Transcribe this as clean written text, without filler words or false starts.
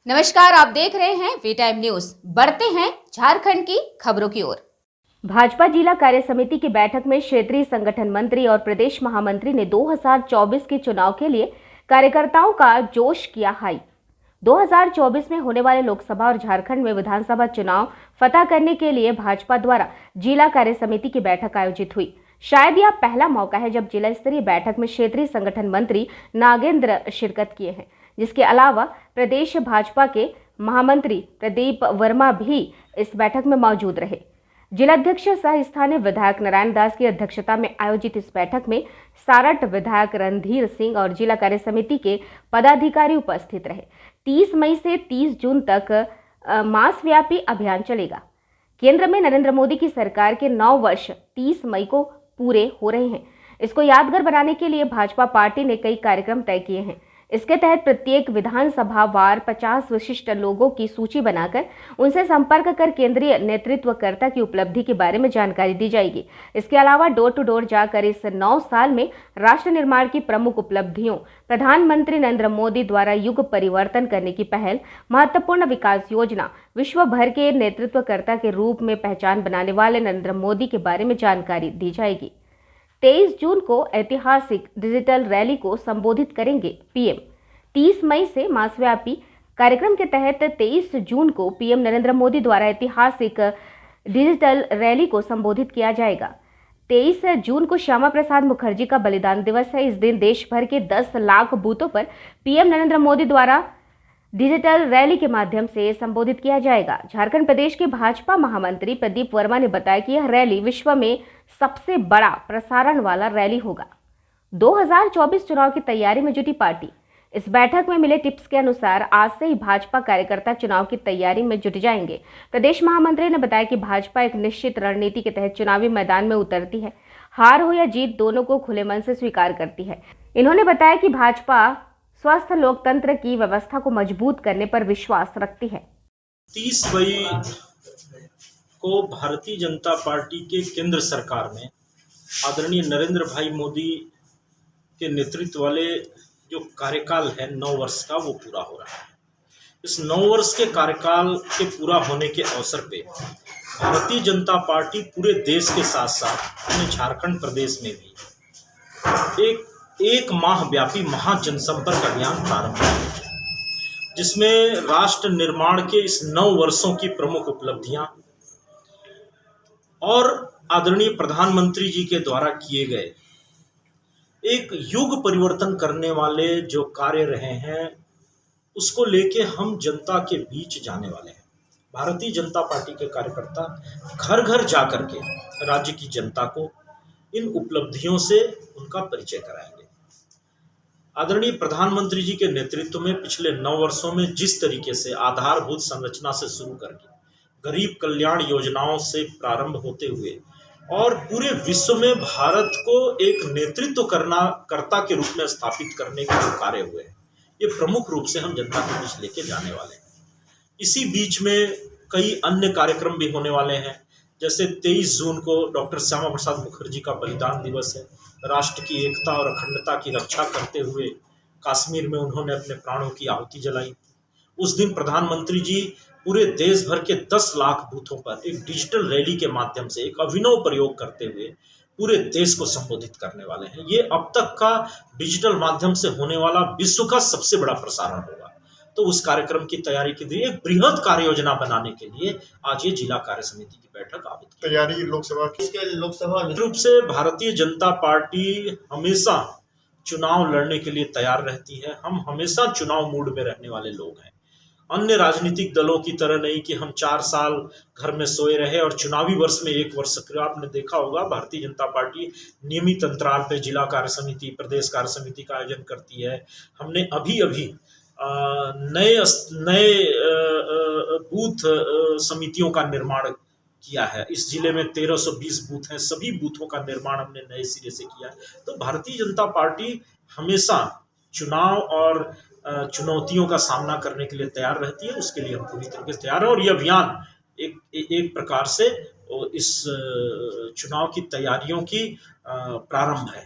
नमस्कार, आप देख रहे हैं वी टाइम न्यूज। बढ़ते हैं झारखंड की खबरों की ओर। भाजपा जिला कार्य समिति की बैठक में क्षेत्रीय संगठन मंत्री और प्रदेश महामंत्री ने 2024 के चुनाव के लिए कार्यकर्ताओं का जोश किया हाई। 2024 में होने वाले लोकसभा और झारखंड में विधानसभा चुनाव फतह करने के लिए भाजपा द्वारा जिला कार्य समिति की बैठक आयोजित हुई। शायद यह पहला मौका है जब जिला स्तरीय बैठक में क्षेत्रीय संगठन मंत्री नागेंद्र शिरकत किए हैं। जिसके अलावा प्रदेश भाजपा के महामंत्री प्रदीप वर्मा भी इस बैठक में मौजूद रहे। जिलाध्यक्ष सह स्थानीय विधायक नारायण दास की अध्यक्षता में आयोजित इस बैठक में सारठ विधायक रणधीर सिंह और जिला कार्य समिति के पदाधिकारी उपस्थित रहे। 30 मई से 30 जून तक मास व्यापी अभियान चलेगा। केंद्र में नरेंद्र मोदी की सरकार के 9 वर्ष 30 मई को पूरे हो रहे हैं। इसको यादगार बनाने के लिए भाजपा पार्टी ने कई कार्यक्रम तय किए हैं। इसके तहत प्रत्येक विधानसभा वार 50 विशिष्ट लोगों की सूची बनाकर उनसे संपर्क कर केंद्रीय नेतृत्वकर्ता की उपलब्धि के बारे में जानकारी दी जाएगी। इसके अलावा डोर टू डोर जाकर इस 9 साल में राष्ट्र निर्माण की प्रमुख उपलब्धियों, प्रधानमंत्री नरेंद्र मोदी द्वारा युग परिवर्तन करने की पहल, महत्वपूर्ण विकास योजना, विश्व भर के नेतृत्वकर्ता के रूप में पहचान बनाने वाले नरेंद्र मोदी के बारे में जानकारी दी जाएगी। 23 जून को ऐतिहासिक डिजिटल रैली को संबोधित करेंगे पीएम। 30 मई से मासव्यापी कार्यक्रम के तहत 23 जून को पीएम नरेंद्र मोदी द्वारा ऐतिहासिक डिजिटल रैली को संबोधित किया जाएगा। 23 जून को श्यामा प्रसाद मुखर्जी का बलिदान दिवस है। इस दिन देश भर के 10 लाख बूथों पर पीएम नरेंद्र मोदी द्वारा डिजिटल रैली के माध्यम से संबोधित किया जाएगा। झारखंड प्रदेश के भाजपा महामंत्री प्रदीप वर्मा ने बताया कि यह रैली विश्व में सबसे बड़ा प्रसारण वाला रैली होगा। 2024 चुनाव की तैयारी में जुटी पार्टी। इस बैठक में मिले टिप्स के अनुसार आज से ही भाजपा कार्यकर्ता चुनाव की तैयारी में जुट जाएंगे। प्रदेश महामंत्री ने बताया कि भाजपा एक निश्चित रणनीति के तहत चुनावी मैदान में उतरती है। हार हो या जीत दोनों को खुले मन से स्वीकार करती है। इन्होंने बताया कि भाजपा स्वस्थ लोकतंत्र की व्यवस्था को मजबूत करने पर विश्वास रखती है। 30 मई को भारतीय जनता पार्टी के केंद्र सरकार में आदरणीय नरेंद्र भाई मोदी के नेतृत्व वाले जो कार्यकाल है 9 वर्ष का, वो पूरा हो रहा है। इस 9 वर्ष के कार्यकाल के पूरा होने के अवसर पे भारतीय जनता पार्टी पूरे देश के साथ साथ अपने झारखंड प्रदेश में भी एक माह व्यापी महा जनसंपर्क अभियान प्रारंभ किया, जिसमें राष्ट्र निर्माण के इस 9 वर्षों की प्रमुख उपलब्धियां और आदरणीय प्रधानमंत्री जी के द्वारा किए गए एक युग परिवर्तन करने वाले जो कार्य रहे हैं, उसको लेके हम जनता के बीच जाने वाले हैं। भारतीय जनता पार्टी के कार्यकर्ता घर घर जाकर के राज्य की जनता को इन उपलब्धियों से उनका परिचय कराएंगे। आदरणीय प्रधानमंत्री जी के नेतृत्व में पिछले 9 वर्षों में जिस तरीके से आधारभूत संरचना से शुरू करके गरीब कल्याण योजनाओं से प्रारंभ होते हुए और पूरे विश्व में भारत को एक नेतृत्वकर्ता के रूप में स्थापित करने के जो कार्य हुए हैं, ये प्रमुख रूप से हम जनता के बीच लेके जाने वाले हैं। इसी बीच में कई अन्य कार्यक्रम भी होने वाले हैं। जैसे 23 जून को डॉक्टर श्यामा प्रसाद मुखर्जी का बलिदान दिवस है। राष्ट्र की एकता और अखंडता की रक्षा करते हुए कश्मीर में उन्होंने अपने प्राणों की आहुति जलाई। उस दिन प्रधानमंत्री जी पूरे देश भर के 10 लाख बूथों पर एक डिजिटल रैली के माध्यम से एक अभिनव प्रयोग करते हुए पूरे देश को संबोधित करने वाले हैं। ये अब तक का डिजिटल माध्यम से होने वाला विश्व का सबसे बड़ा प्रसारण होगा। तो उस कार्यक्रम की तैयारी के लिए एक बृहद कार्य योजना बनाने के लिए आज ये जिला कार्य समिति की बैठक आहूत की। तैयारी लोकसभा रूप से भारतीय जनता पार्टी हमेशा चुनाव लड़ने के लिए तैयार रहती है। हम हमेशा चुनाव मूड में रहने वाले लोग हैं। अन्य राजनीतिक दलों की तरह नहीं कि हम 4 साल घर में सोए रहे और चुनावी वर्ष में 1 वर्ष सक्रिय। आपने देखा होगा भारतीय जनता पार्टी नियमित अंतराल पे जिला कार्य समिति, प्रदेश कार्य समिति का आयोजन करती है। हमने अभी नए बूथ समितियों का निर्माण किया है। इस जिले में 1320 बूथ हैं। सभी बूथों का निर्माण हमने नए सिरे से किया है। तो भारतीय जनता पार्टी हमेशा चुनाव और चुनौतियों का सामना करने के लिए तैयार रहती है। उसके लिए हम पूरी तरीके से तैयार हैं और ये अभियान एक प्रकार से इस चुनाव की तैयारियों की प्रारंभ है।